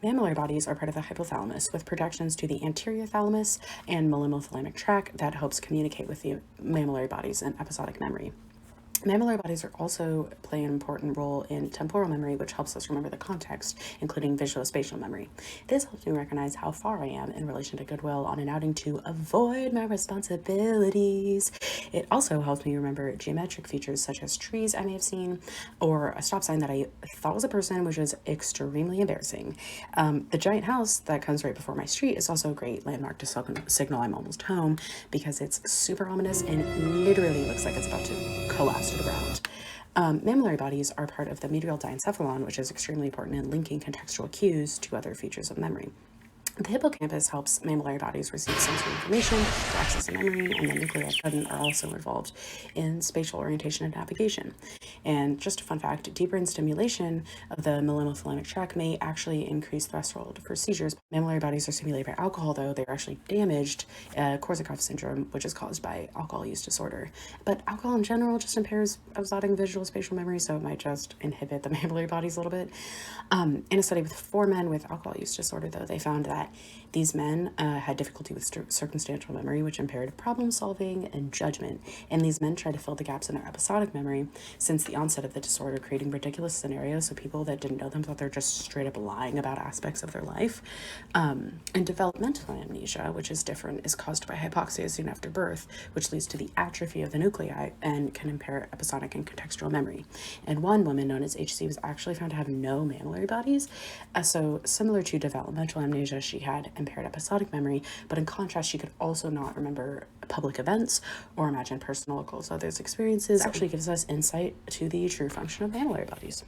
Mammillary bodies are part of the hypothalamus with projections to the anterior thalamus and thalamic tract that helps communicate with the mammillary bodies in episodic memory. Mammillary bodies also play an important role in temporal memory, which helps us remember the context, including visuospatial memory. This helps me recognize how far I am in relation to goodwill on an outing to avoid my responsibilities. It also helps me remember geometric features such as trees I may have seen, or a stop sign that I thought was a person, which was extremely embarrassing. The giant house that comes right before my street is also a great landmark to signal I'm almost home, because it's super ominous and literally looks like it's about to collapse to the ground. Mammillary bodies are part of the medial diencephalon, which is extremely important in linking contextual cues to other features of memory. The hippocampus helps mammillary bodies receive sensory information to access a memory, and the nuclei present are also involved in spatial orientation and navigation. And just a fun fact, deeper in stimulation of the thalamic tract may actually increase threshold for seizures. Mammillary bodies are stimulated by alcohol, though they're actually damaged, Korsakoff syndrome, which is caused by alcohol use disorder. But alcohol in general just impairs episodic visual spatial memory, so it might just inhibit the mammillary bodies a little bit. In a study with 4 men with alcohol use disorder, though, they found that these men had difficulty with circumstantial memory, which impaired problem solving and judgment. And these men tried to fill the gaps in their episodic memory since the onset of the disorder, creating ridiculous scenarios. So people that didn't know them thought they're just straight up lying about aspects of their life. And developmental amnesia, which is different, is caused by hypoxia soon after birth, which leads to the atrophy of the nuclei and can impair episodic and contextual memory. And one woman known as HC was actually found to have no mammillary bodies. So similar to developmental amnesia, she had impaired episodic memory, but in contrast, she could also not remember public events or imagine personal goals. So those experiences actually gives us insight to the true function of mammillary bodies.